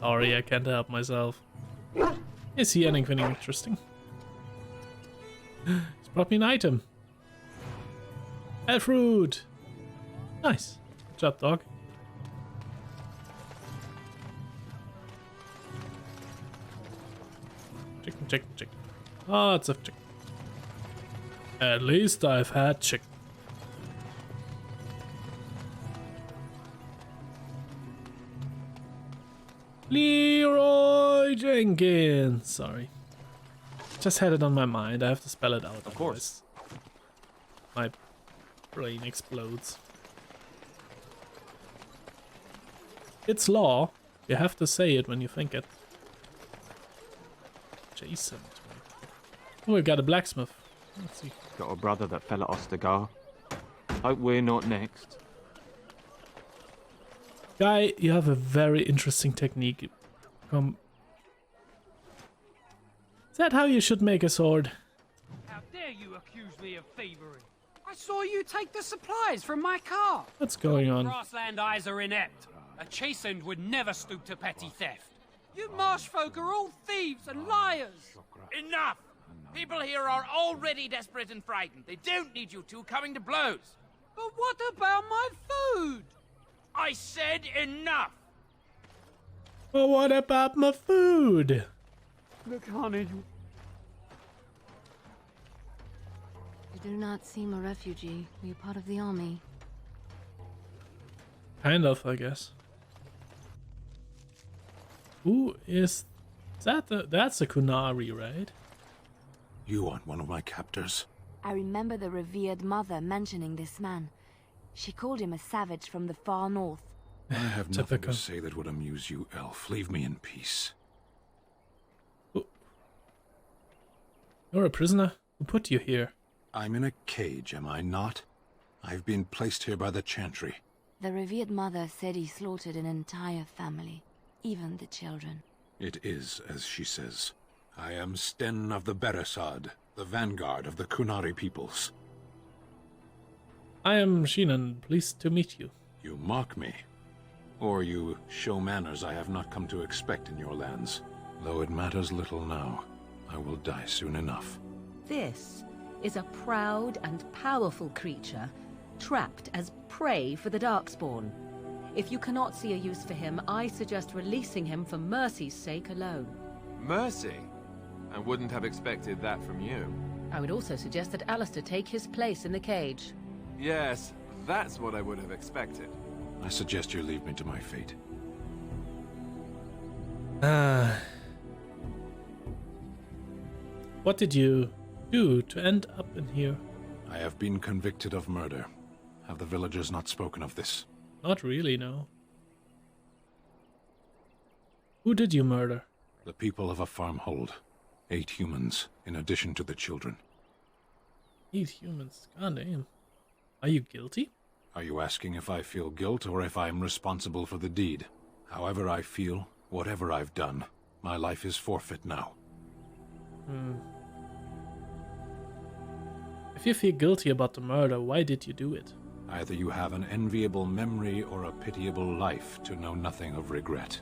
Sorry, I can't help myself. Is he anything interesting? He's brought me an item. Pet fruit. Nice. Good job, dog. Chicken, chicken, chicken. Lots of chicken. At least I've had chicken. Leroy Jenkins. Sorry. Just had it on my mind. I have to spell it out. Of course. My brain explodes. It's law. You have to say it when you think it. Jason. Oh, we got a blacksmith. Let's see. Got a brother that fell at Ostergar. Hope we're not next. Guy, you have a very interesting technique. Is that how you should make a sword? How dare you accuse me of thievery? I saw you take the supplies from my car. What's going on? Grassland eyes are inept. A chastened would never stoop to petty theft. You marsh folk are all thieves and liars. Enough! People here are already desperate and frightened. They don't need you two coming to blows. But what about my food? I said enough! Well, what about my food? Look, honey, you... You do not seem a refugee. Were you part of the army? Kind of, I guess. Who is that? That's a Qunari, right? You aren't one of my captors. I remember the revered mother mentioning this man. She called him a savage from the far north. I have nothing Typical. to say that would amuse you, elf. Leave me in peace. You're a prisoner? Who put you here? I'm in a cage, am I not? I've been placed here by the Chantry. The revered mother said he slaughtered an entire family, even the children. It is, as she says. I am Sten of the Beresad, the vanguard of the Qunari peoples. I am Shinan. Pleased to meet you. You mock me. Or you show manners I have not come to expect in your lands. Though it matters little now. I will die soon enough. This is a proud and powerful creature, trapped as prey for the Darkspawn. If you cannot see a use for him, I suggest releasing him for mercy's sake alone. Mercy? I wouldn't have expected that from you. I would also suggest that Alistair take his place in the cage. Yes, that's what I would have expected. I suggest you leave me to my fate. What did you do to end up in here? I have been convicted of murder. Have the villagers not spoken of this? Not really, no. Who did you murder? The people of a farmhold. 8 humans, in addition to the children. 8 humans. God damn. Are you guilty? Are you asking if I feel guilt or if I am responsible for the deed? However I feel, whatever I've done, my life is forfeit now. If you feel guilty about the murder, why did you do it? Either you have an enviable memory or a pitiable life to know nothing of regret.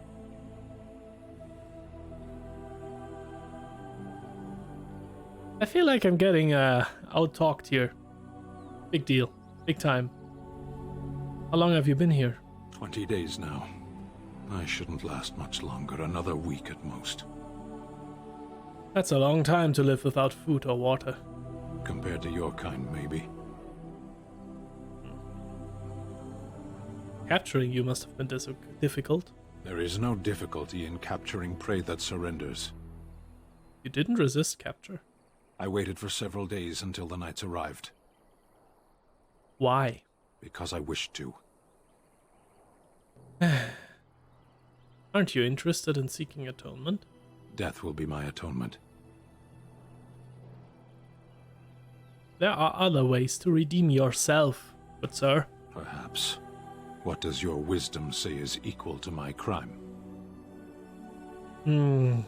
I feel like I'm getting out-talked here. Big deal. Big time. How long have you been here? 20 days now. I shouldn't last much longer, another week at most. That's a long time to live without food or water. Compared to your kind, maybe. Capturing you must have been difficult. There is no difficulty in capturing prey that surrenders. You didn't resist capture. I waited for several days until the knights arrived. Why? Because I wished to. Aren't you interested in seeking atonement? Death will be my atonement. There are other ways to redeem yourself, good sir. Perhaps. What does your wisdom say is equal to my crime? You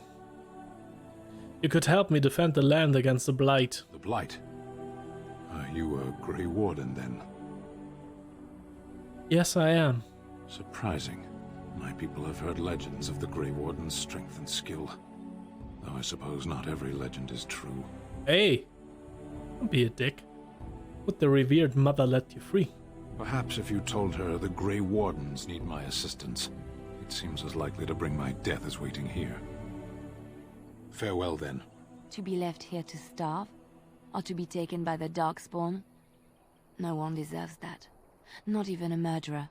could help me defend the land against the Blight. The Blight? Are you a Grey Warden, then? Yes, I am. Surprising. My people have heard legends of the Grey Warden's strength and skill. Though I suppose not every legend is true. Hey! Don't be a dick. Would the revered mother let you free? Perhaps if you told her the Grey Wardens need my assistance, it seems as likely to bring my death as waiting here. Farewell, then. To be left here to starve? Or to be taken by the Darkspawn? No one deserves that. Not even a murderer.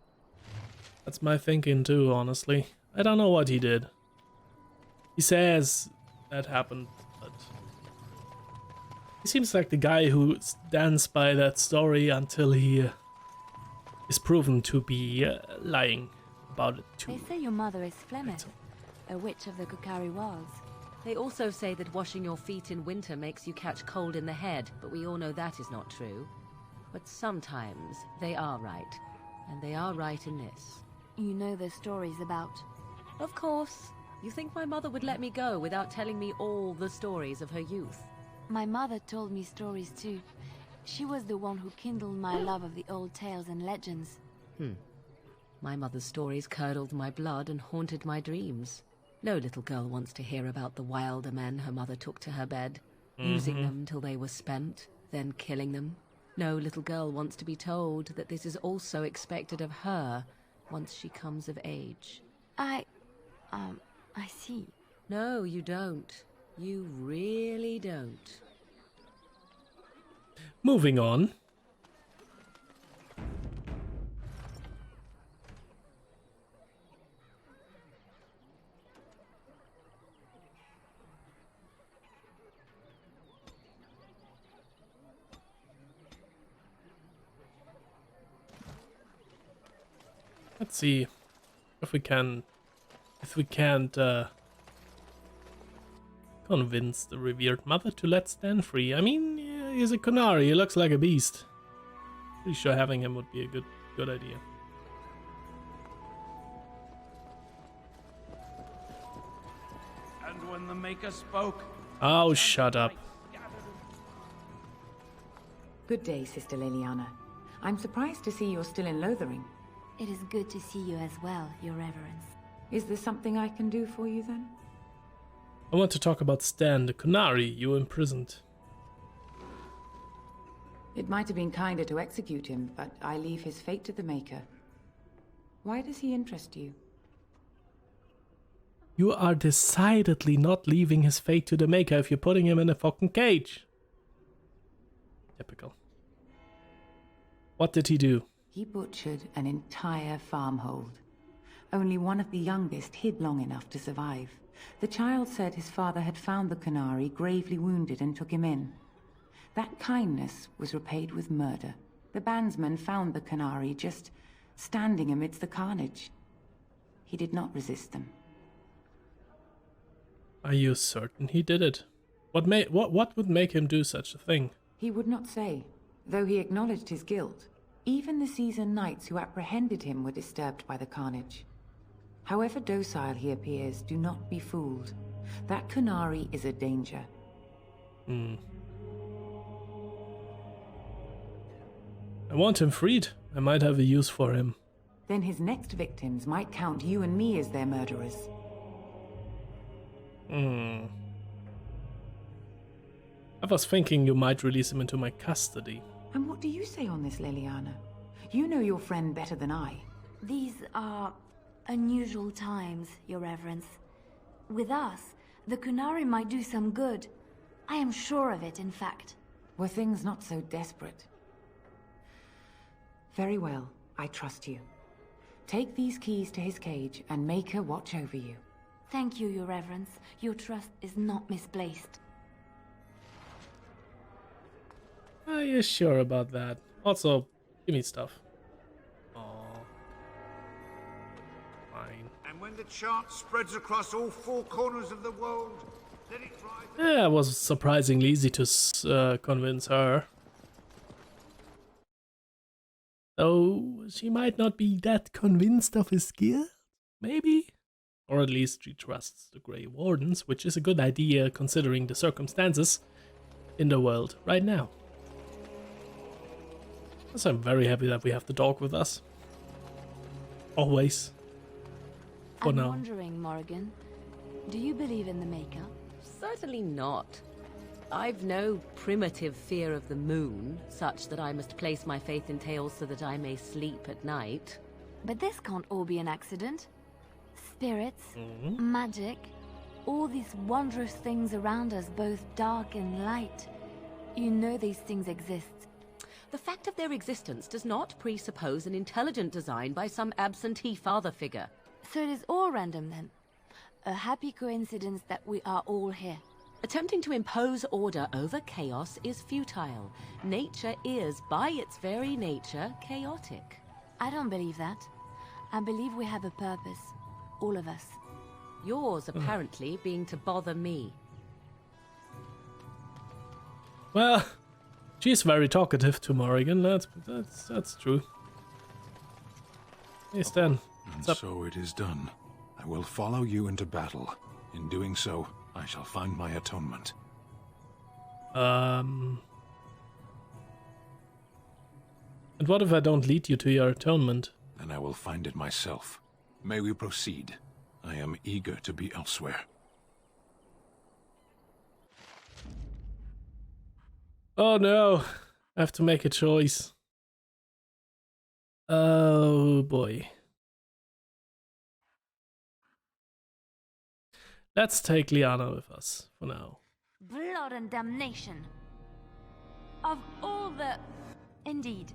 That's my thinking too, honestly. I don't know what he did. He says that happened, but... he seems like the guy who stands by that story until he is proven to be lying about it too. They say your mother is Flemeth, a witch of the Qunari wilds. They also say that washing your feet in winter makes you catch cold in the head, but we all know that is not true. But sometimes they are right, and they are right in this. You know the stories about... Of course. You think my mother would let me go without telling me all the stories of her youth? My mother told me stories too. She was the one who kindled my love of the old tales and legends. My mother's stories curdled my blood and haunted my dreams. No little girl wants to hear about the wilder men her mother took to her bed, using them till they were spent, then killing them. No little girl wants to be told that this is also expected of her once she comes of age. I see. No, you don't. You really don't. Moving on. Let's see if we can't convince the revered mother to let Sten free. I mean, yeah, he's a Qunari, he looks like a beast. Pretty sure having him would be a good idea. And when the Maker spoke... Oh, shut up. Good day, Sister Leliana. I'm surprised to see you're still in Lothering. It is good to see you as well, Your Reverence. Is there something I can do for you, then? I want to talk about Sten, the Qunari you imprisoned. It might have been kinder to execute him, but I leave his fate to the Maker. Why does he interest you? You are decidedly not leaving his fate to the Maker if you're putting him in a fucking cage. Typical. What did he do? He butchered an entire farmhold. Only one of the youngest hid long enough to survive. The child said his father had found the Qunari gravely wounded and took him in. That kindness was repaid with murder. The bandsman found the Qunari just standing amidst the carnage. He did not resist them. Are you certain he did it? What would make him do such a thing? He would not say, though he acknowledged his guilt. Even the seasoned knights who apprehended him were disturbed by the carnage. However docile he appears, do not be fooled. That Qunari is a danger. I want him freed. I might have a use for him. Then his next victims might count you and me as their murderers. I was thinking you might release him into my custody. And what do you say on this, Leliana? You know your friend better than I. These are unusual times, Your Reverence. With us, the Qunari might do some good. I am sure of it, in fact. Were things not so desperate? Very well, I trust you. Take these keys to his cage and make her watch over you. Thank you, Your Reverence. Your trust is not misplaced. Are you sure about that? Also, give me stuff. Aww. Fine. And when the chant spreads across all four corners of the world, let it rise. Yeah, it was surprisingly easy to convince her. Though she might not be that convinced of his skill, maybe? Or at least she trusts the Grey Wardens, which is a good idea considering the circumstances in the world right now. So I'm very happy that we have the dog with us. Always. For I'm now. wondering, Morrigan, do you believe in the Maker? Certainly not. I've no primitive fear of the moon, such that I must place my faith in tales so that I may sleep at night. But this can't all be an accident. Spirits, magic, all these wondrous things around us, both dark and light. You know these things exist. The fact of their existence does not presuppose an intelligent design by some absentee father figure. So it is all random then. A happy coincidence that we are all here. Attempting to impose order over chaos is futile. Nature is, by its very nature, chaotic. I don't believe that. I believe we have a purpose. All of us. Yours, apparently, being to bother me. Well, she's very talkative to Morrigan. That's true. Hey, Sten. And so it is done. I will follow you into battle. In doing so, I shall find my atonement. And what if I don't lead you to your atonement? Then I will find it myself. May we proceed? I am eager to be elsewhere. Oh no, I have to make a choice. Oh boy. Let's take Liana with us for now. Blood and damnation. Of all the... Indeed.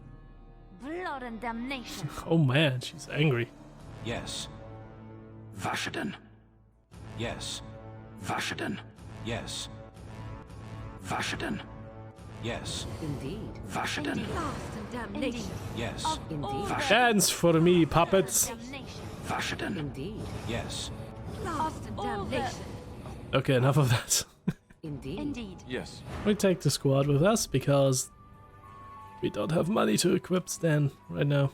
Blood and damnation. Oh man, she's angry. Yes. Vashaden. Yes. Vashaden. Yes. Vashaden. Yes. Indeed. Vashaden. Indeed. Yes. Indeed. Dance for me, puppets. Vashaden. Indeed. Yes. Okay, enough of that. Indeed. Indeed. Yes. We take the squad with us because we don't have money to equip Sten right now.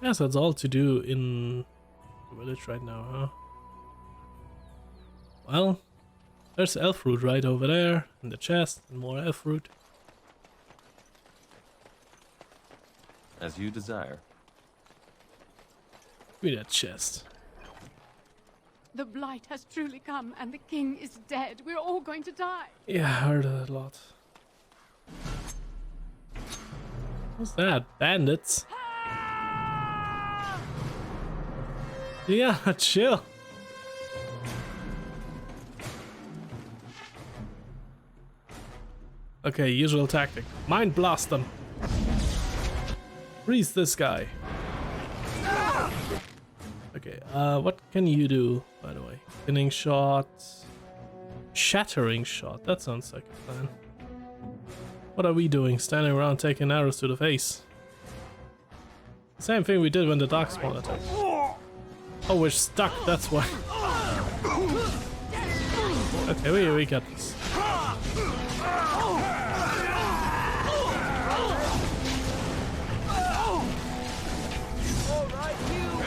Yes, that's all to do in the village right now, huh? Well, there's elf fruit right over there in the chest, and more elf fruit. As you desire. Give me that chest. The blight has truly come, and the king is dead. We're all going to die. Yeah, I heard that a lot. What's that? Bandits? Yeah, chill. Okay, usual tactic. Mind blast them. Freeze this guy. Okay, what can you do, by the way? Spinning shot. Shattering shot. That sounds like a plan. What are we doing? Standing around taking arrows to the face. Same thing we did when the darkspawn attacked. Oh, we're stuck, that's why. Okay, we got this.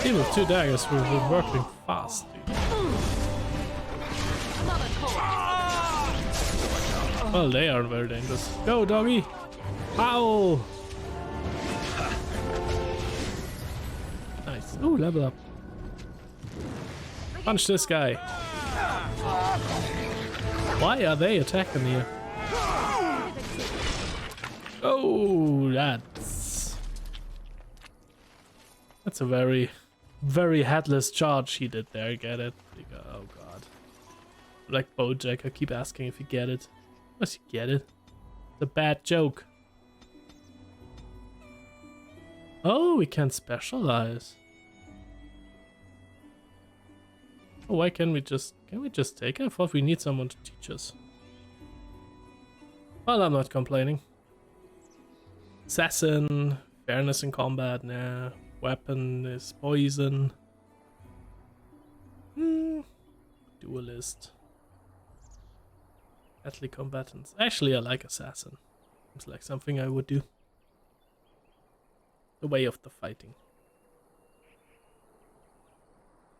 Even with 2 daggers, we're working fast, dude. Well, they are very dangerous. Go, doggy! Ow! Nice. Ooh, level up. Punch this guy. Why are they attacking here? Oh, that's a very, very headless charge he did there. Get it? Oh god. Like Bojack, I keep asking if you get it. Must you get it? It's a bad joke. Oh, we can specialize. Oh, why can't we just take it? I thought we need someone to teach us. Well, I'm not complaining. Assassin, fairness in combat, nah. Weapon is poison. Duelist. Deadly combatants. Actually, I like assassin. Seems like something I would do. The way of the fighting.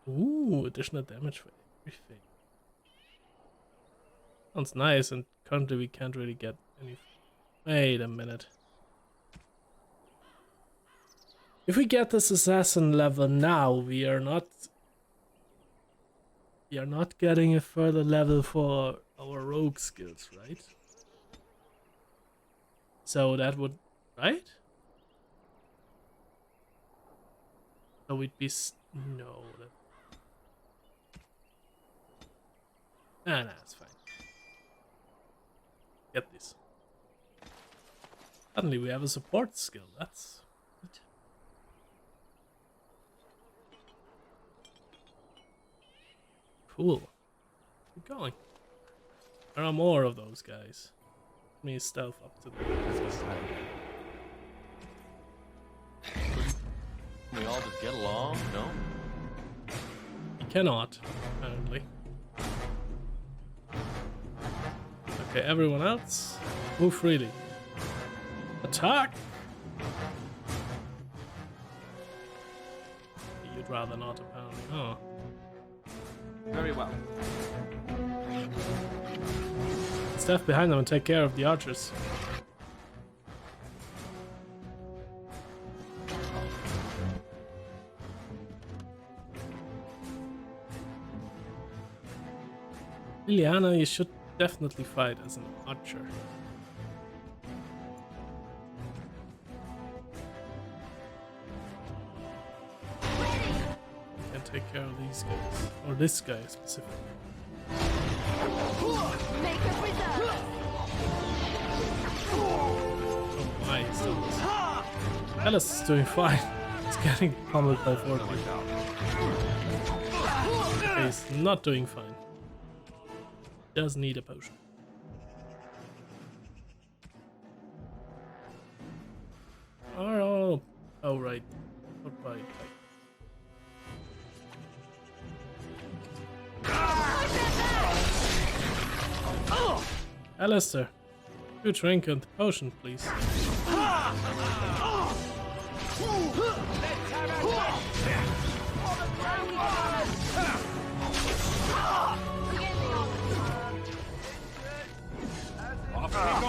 Ooh, additional damage for everything. Sounds nice, and currently we can't really get any. Wait a minute. If we get this assassin level now, we are not getting a further level for our rogue skills, right? So that would, right? So we'd be no. Nah, it's fine. Get this. Suddenly we have a support skill. That's good. Cool. Keep going. There are more of those guys. Let me stealth up to them. Can we all just get along? No? You cannot, apparently. Okay, everyone else, move freely. Attack! You'd rather not, apparently. Oh. Very well. Step behind them and take care of the archers. Liliana, you should definitely fight as an archer. Can take care of these guys, or this guy specifically. Oh my, he's still this. Alice is doing fine. He's getting pummeled by 4 people. Okay, he's not doing fine. Does need a potion. Oh right. Right. Alistair, you drink and potion, please.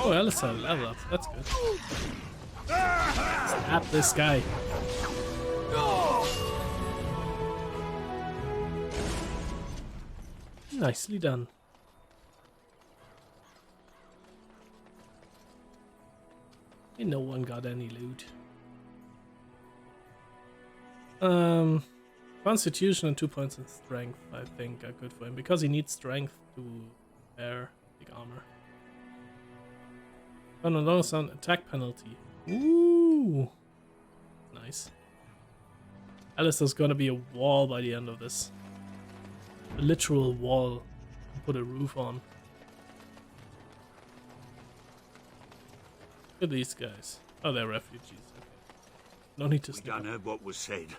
Oh, Alistair, level up. That's good. Snap this guy. Nicely done. And no one got any loot. Constitution and 2 points in strength, I think, are good for him because he needs strength to wear big armor. On attack penalty. Ooh, nice. Alistair's gonna be a wall by the end of this. A literal wall to put a roof on. Look at these guys. Oh, they're refugees. Okay. No need to. We done heard what was said.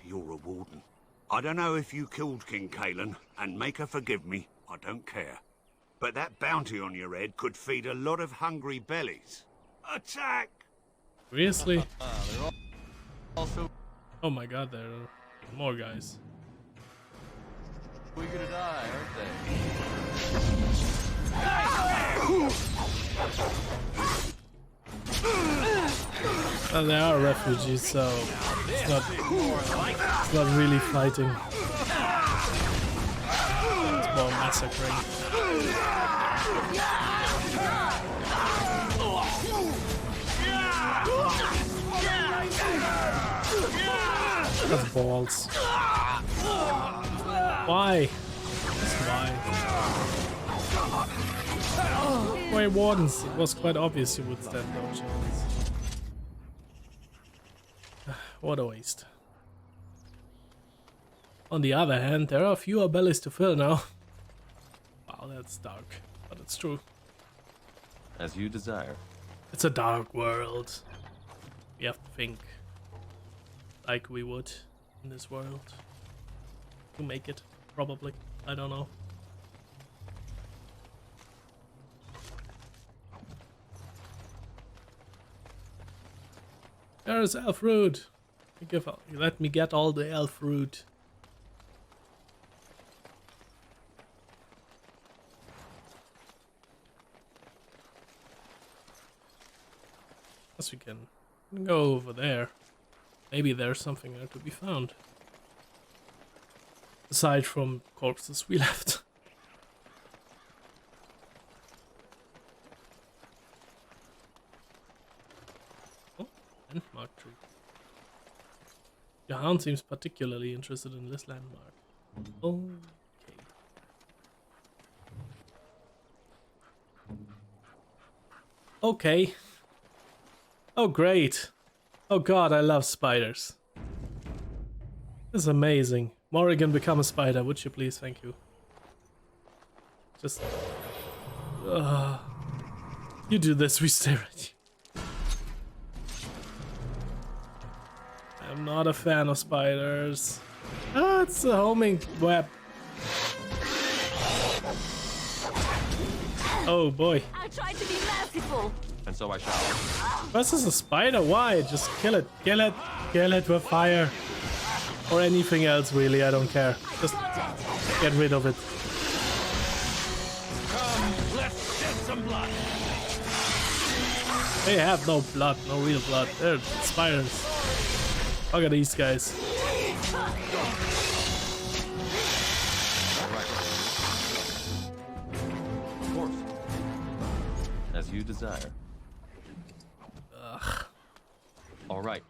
You're a warden. I don't know if you killed King Kalen, and make her forgive me. I don't care. But that bounty on your head could feed a lot of hungry bellies. Attack! Seriously? Oh my god, there are more guys. We're gonna die, aren't they? Well, they are refugees, so it's not really fighting. It's more massacring. That's balls. Why? Just why? Why wardens? It was quite obvious you would stand no chance. What a waste. On the other hand, there are fewer bellies to fill now. Wow, that's dark, but it's true. As you desire. It's a dark world. We have to think like we would in this world to make it, probably. I don't know. There's elf root. Let me get all the elf root. Yes, we can go over there. Maybe there's something there to be found. Aside from corpses we left. Oh, landmark tree. Jahan seems particularly interested in this landmark. Okay. Okay. Oh, great. Oh god, I love spiders. This is amazing. Morrigan, become a spider, would you please? Thank you. Just... you do this, we stare at you. I'm not a fan of spiders. Ah, it's a homing web. Oh boy. I'll try to be merciful. And so I shall. This is a spider, why? Just kill it, kill it, kill it with fire. Or anything else really, I don't care. Just get rid of it. Come, let's shed some blood. They have no blood, no real blood. They're spiders. Look at these guys. Of course. As you desire. Ugh. All right.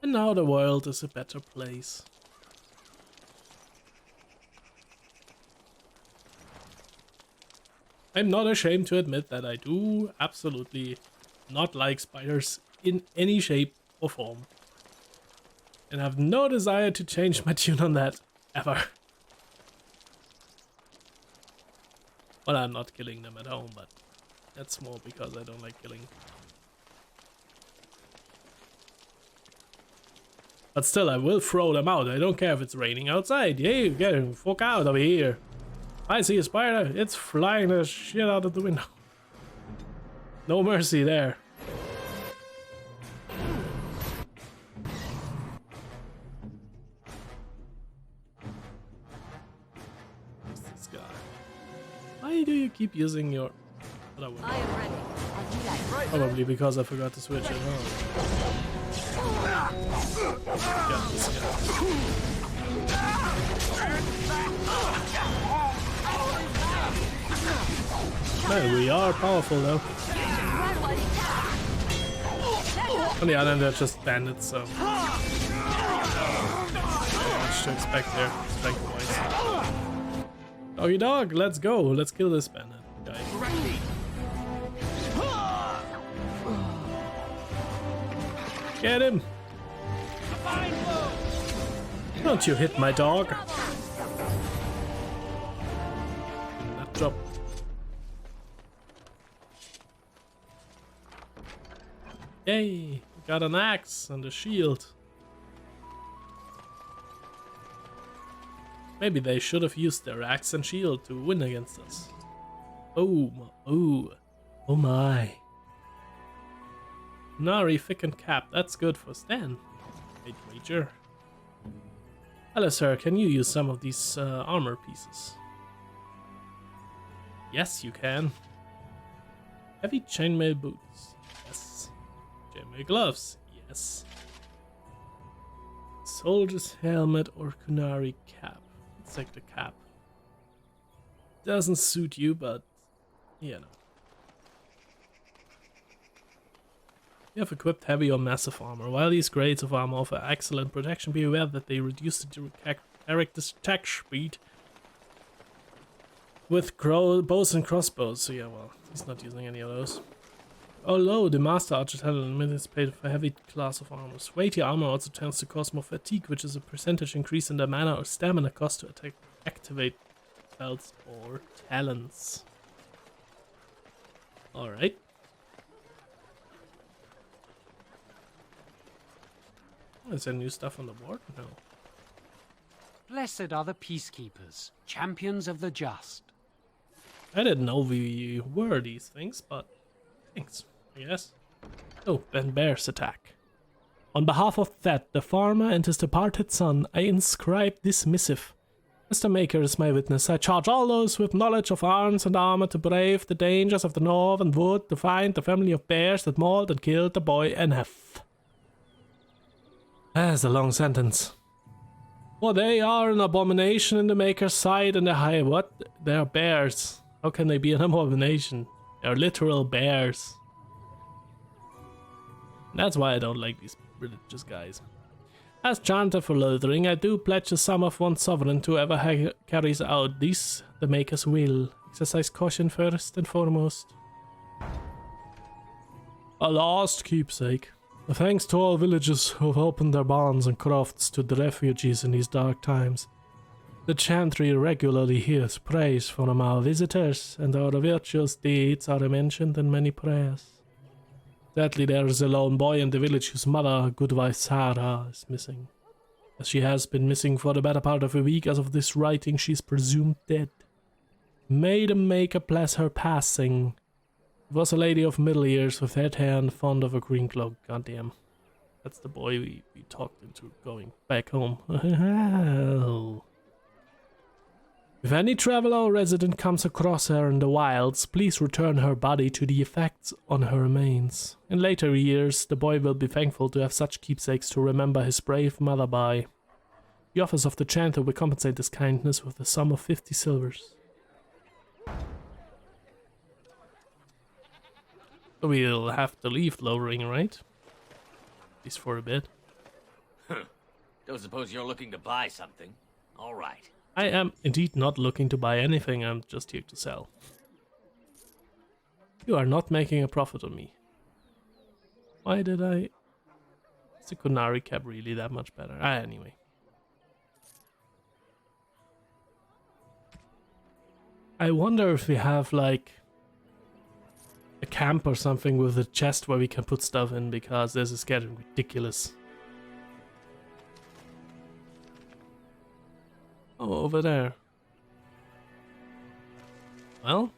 And now the world is a better place. I'm not ashamed to admit that I do absolutely not like spiders in any shape or form. And have no desire to change my tune on that, ever. Well, I'm not killing them at home, but that's more because I don't like killing. But still, I will throw them out. I don't care if it's raining outside. Yeah, get him, fuck out over here. I see a spider, it's flying the shit out of the window. No mercy there. Who's this guy? Why do you keep using your... I am ready. Probably because I forgot to switch it on. Got this guy. Man, we are powerful though. On the other hand, they're just bandits, so not much to expect there, strength-wise. Doggy dog, let's go. Let's kill this bandit guy. Get him! Don't you hit my dog! That drop. Yay! Got an axe and a shield. Maybe they should have used their axe and shield to win against us. Oh my. Qunari thickened cap, that's good for Sten. Great wager. Hello sir, can you use some of these armor pieces? Yes, you can. Heavy chainmail boots. Yes. Chainmail gloves. Yes. Soldier's helmet or Qunari cap. Let's take the cap. Doesn't suit you, but you know. You have equipped heavy or massive armor. While these grades of armor offer excellent protection, be aware that they reduce the character's attack speed with bows and crossbows. So yeah, well, he's not using any of those. Although the Master Archer had a limited space for heavy class of armors. Weighty armor also tends to cause more fatigue, which is a percentage increase in the mana or stamina cost to activate spells or talents. Alright. Is there new stuff on the board? No. Blessed are the peacekeepers, champions of the just. I didn't know we were these things, but thanks, I guess. Oh, Ben Bear's attack. On behalf of Thet, the farmer, and his departed son, I inscribe this missive. As the Maker is my witness, I charge all those with knowledge of arms and armor to brave the dangers of the northern wood to find the family of bears that mauled and killed the boy Enhef. That's a long sentence. For they are an abomination in the Maker's sight and what? They are bears. How can they be an abomination? They are literal bears. That's why I don't like these religious guys. As chanter for Lothering, I do pledge the sum of 1 sovereign to whoever carries out this, the Maker's will. Exercise caution first and foremost. A last keepsake. Thanks to all villagers who have opened their barns and crofts to the refugees in these dark times. The chantry regularly hears praise from our visitors, and our virtuous deeds are mentioned in many prayers. Sadly, there is a lone boy in the village whose mother, Goodwife Sarah, is missing. As she has been missing for the better part of a week, as of this writing, she is presumed dead. May the Maker bless her passing. It was a lady of middle years with red hair and fond of a green cloak. Goddamn. That's the boy we talked into going back home. If any traveler or resident comes across her in the wilds, please return her body to the effects on her remains. In later years, the boy will be thankful to have such keepsakes to remember his brave mother by. The office of the chanter will compensate this kindness with a sum of 50 silvers. We'll have to leave Lowering, right? At least for a bit. Don't suppose you're looking to buy something? All right. I am indeed not looking to buy anything, I'm just here to sell. You are not making a profit on me. Why did I... Is the Qunari cap really that much better? Anyway. I wonder if we have like a camp or something with a chest where we can put stuff in, because this is getting ridiculous. Oh, over there. Well.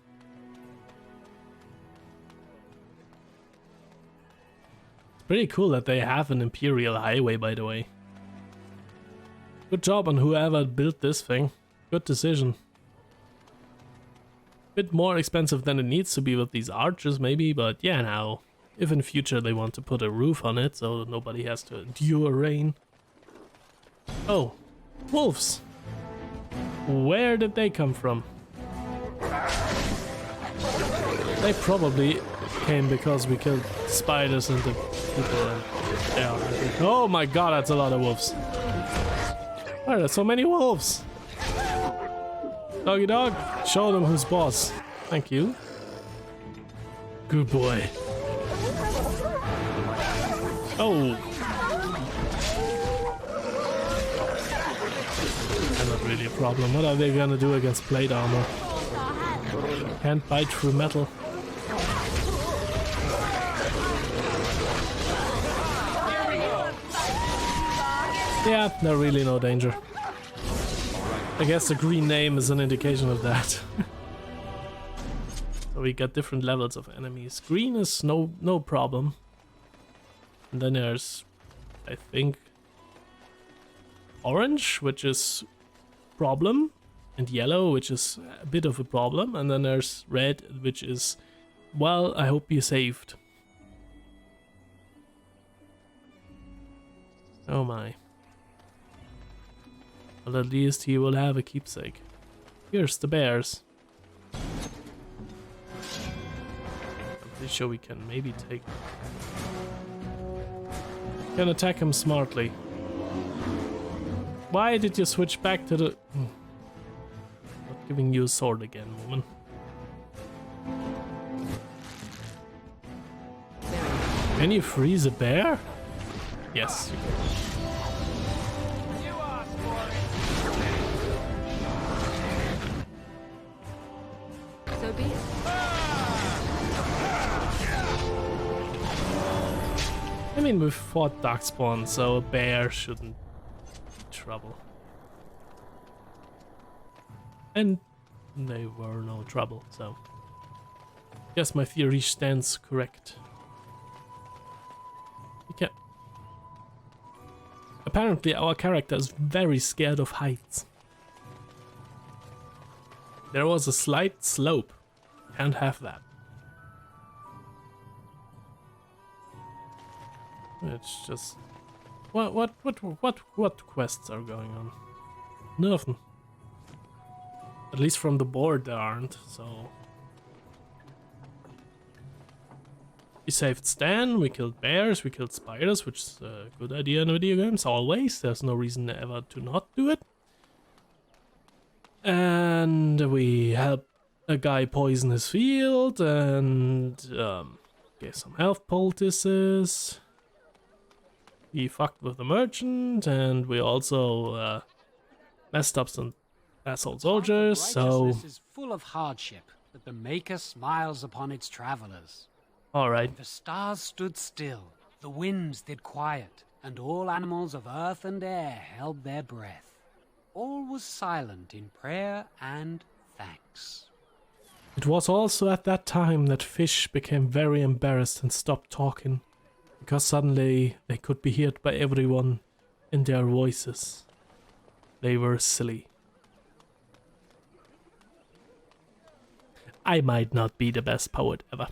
It's pretty cool that they have an Imperial Highway, by the way. Good job on whoever built this thing. Good decision. Bit more expensive than it needs to be with these archers, maybe, but yeah, now. If in future they want to put a roof on it, so nobody has to endure rain. Oh, wolves! Where did they come from? They probably came because we killed spiders and the people. Yeah. Oh my god, that's a lot of wolves. Why are there so many wolves? Doggy dog, show them who's boss. Thank you. Good boy. Oh. Not really a problem. What are they gonna do against plate armor? Can't bite through metal. Yeah, they're really no danger. I guess the green name is an indication of that. So we got different levels of enemies. Green is no problem. And then there's, I think, orange, which is problem, and yellow, which is a bit of a problem, and then there's red, which is, well, I hope you're saved. Oh my. Well, at least he will have a keepsake. Here's the bears. I'm pretty sure we can maybe take... Can attack him smartly. Why did you switch back to the... Not giving you a sword again, woman. Can you freeze a bear? Yes, you can. So be it. I mean, we've fought Darkspawn, so a bear shouldn't be trouble. And they were no trouble, so... Guess my theory stands correct. Okay. Apparently our character is very scared of heights. There was a slight slope. Can't have that. It's just what quests are going on? Nothing. At least from the board there aren't, so. We saved Sten, we killed bears, we killed spiders, which is a good idea in video games, always. There's no reason ever to not do it. And we helped a guy poison his field, and gave some health poultices. We fucked with the merchant, and we also messed up some asshole soldiers, so... Righteousness is full of hardship, but the Maker smiles upon its travelers. Alright. The stars stood still, the winds did quiet, and all animals of earth and air held their breath. All was silent in prayer and thanks. It was also at that time that fish became very embarrassed and stopped talking, because suddenly they could be heard by everyone in their voices. They were silly. I might not be the best poet ever.